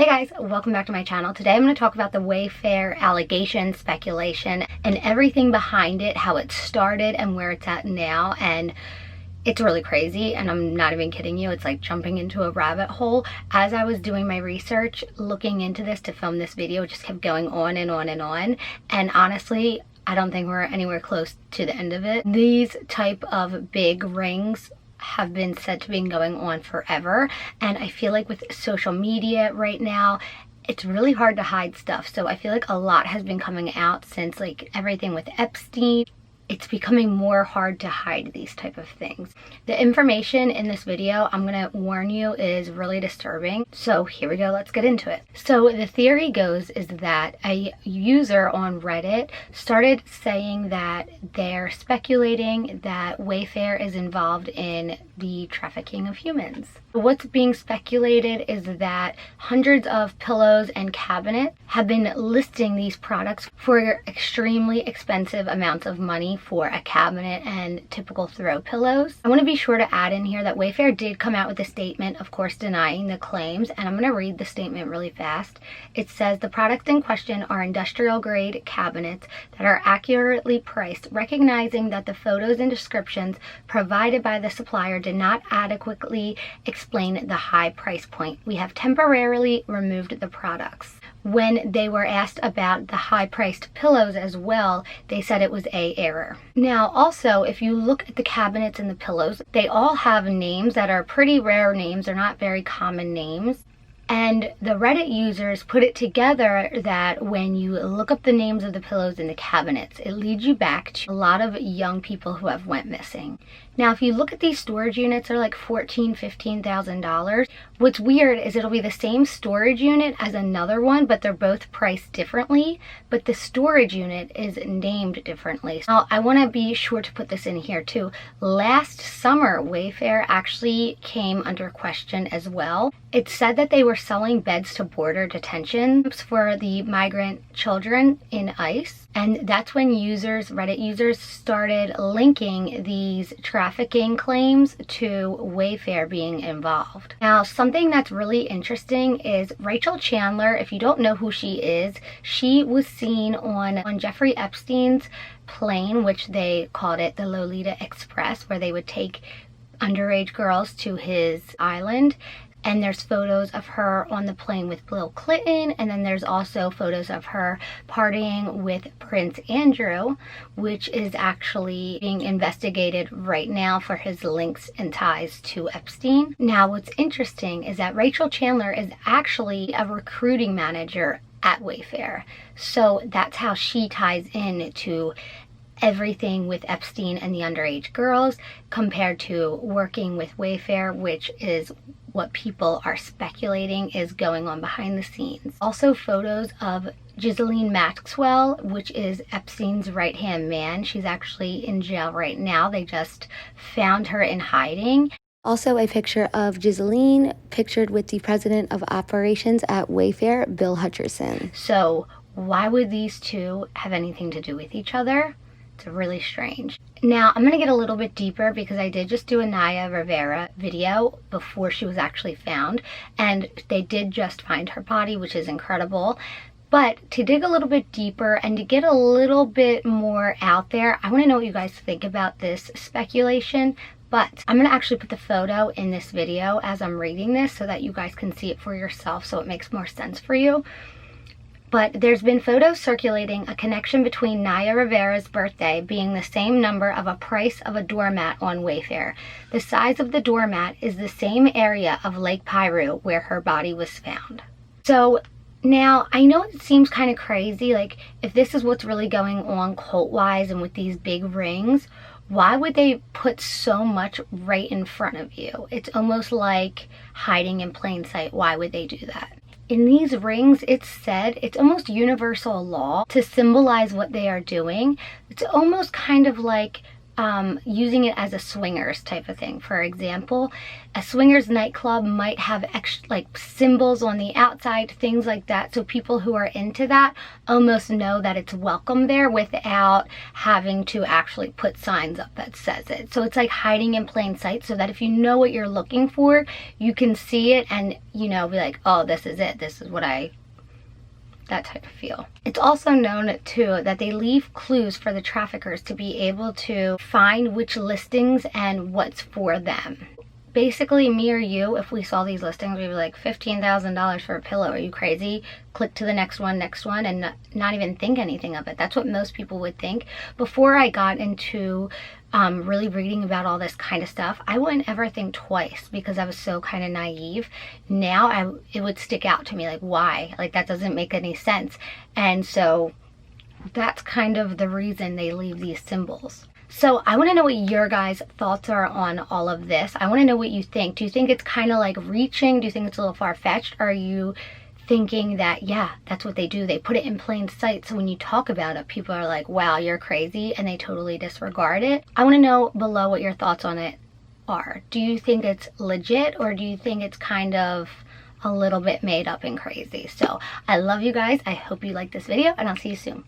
Hey guys, welcome back to my channel. Today I'm going to talk about the Wayfair allegation, speculation, and everything behind it, how it started and where it's at now. And it's really crazy, and I'm not even kidding you. It's like jumping into a rabbit hole. As I was doing my research, looking into this to film this video, it just kept going on and on and on. And honestly, I don't think we're anywhere close to the end of it. These type of big rings have been said to be going on forever, and I feel like with social media right now, it's really hard to hide stuff. So I feel like a lot has been coming out since like everything with Epstein. It's becoming more hard to hide these type of things. The information in this video, I'm gonna warn you, is really disturbing. So here we go, let's get into it. So the theory goes is that a user on Reddit started saying that they're speculating that Wayfair is involved in the trafficking of humans. What's being speculated is that hundreds of pillows and cabinets have been listing these products for extremely expensive amounts of money for a cabinet and typical throw pillows. I want to be sure to add in here that Wayfair did come out with a statement, of course, denying the claims, and I'm going to read the statement really fast. It says the products in question are industrial grade cabinets that are accurately priced, recognizing that the photos and descriptions provided by the supplier did not adequately explain the high price point. We have temporarily removed the products. When they were asked about the high-priced pillows as well, they said it was an error. Now, also, if you look at the cabinets and the pillows, they all have names that are pretty rare names. They're not very common names. And the Reddit users put it together that when you look up the names of the pillows in the cabinets, it leads you back to a lot of young people who have went missing. Now, if you look at these storage units, they're like $14,000, $15,000. What's weird is it'll be the same storage unit as another one, but they're both priced differently, but the storage unit is named differently. Now, I want to be sure to put this in here too. Last summer, Wayfair actually came under question as well. It said that they were selling beds to border detention camps for the migrant children in ICE. And that's when Reddit users started linking these trafficking claims to Wayfair being involved. Now, something that's really interesting is Rachel Chandler. If you don't know who she is, she was seen on Jeffrey Epstein's plane, which they called it the Lolita Express, where they would take underage girls to his island. And there's photos of her on the plane with Bill Clinton, and then there's also photos of her partying with Prince Andrew, which is actually being investigated right now for his links and ties to Epstein. Now, what's interesting is that Rachel Chandler is actually a recruiting manager at Wayfair. So that's how she ties in to everything with Epstein and the underage girls compared to working with Wayfair, which is what people are speculating is going on behind the scenes. Also, photos of Ghislaine Maxwell, which is Epstein's right-hand man. She's actually in jail right now. They just found her in hiding. Also, a picture of Ghislaine pictured with the president of operations at Wayfair, Bill Hutcherson. So why would these two have anything to do with each other? It's really strange. Now, I'm going to get a little bit deeper because I did just do a Naya Rivera video before she was actually found, and they did just find her body, which is incredible. But to dig a little bit deeper and to get a little bit more out there, I want to know what you guys think about this speculation. But I'm going to actually put the photo in this video as I'm reading this so that you guys can see it for yourself, so it makes more sense for you. But there's been photos circulating a connection between Naya Rivera's birthday being the same number of a price of a doormat on Wayfair. The size of the doormat is the same area of Lake Piru where her body was found. So now, I know it seems kind of crazy, like if this is what's really going on cult-wise and with these big rings, why would they put so much right in front of you? It's almost like hiding in plain sight. Why would they do that? In these rings, it's said, it's almost universal law to symbolize what they are doing. It's almost kind of like using it as a swingers type of thing. For example, a swingers nightclub might have extra, like symbols on the outside, things like that, so people who are into that almost know that it's welcome there without having to actually put signs up that says it. So it's like hiding in plain sight, so that if you know what you're looking for, you can see it and, you know, be like, oh, this is it, this is what that type of feel. It's also known too that they leave clues for the traffickers to be able to find which listings and what's for them. Basically, me or you, if we saw these listings, we'd be like, $15,000 for a pillow, are you crazy? Click to the next one, and not even think anything of it. That's what most people would think. Before I got into really reading about all this kind of stuff, I wouldn't ever think twice because I was so kind of naive. Now it would stick out to me, like, why? Like, that doesn't make any sense. And so that's kind of the reason they leave these symbols. So I want to know what your guys' thoughts are on all of this. I want to know what you think. Do you think it's kind of like reaching? Do you think it's a little far-fetched? Are you thinking that, yeah, that's what they do, they put it in plain sight, so when you talk about it, people are like, wow, you're crazy, and they totally disregard it? I want to know below what your thoughts on it are. Do you think it's legit, or do you think it's kind of a little bit made up and crazy? So I love you guys. I hope you like this video, and I'll see you soon.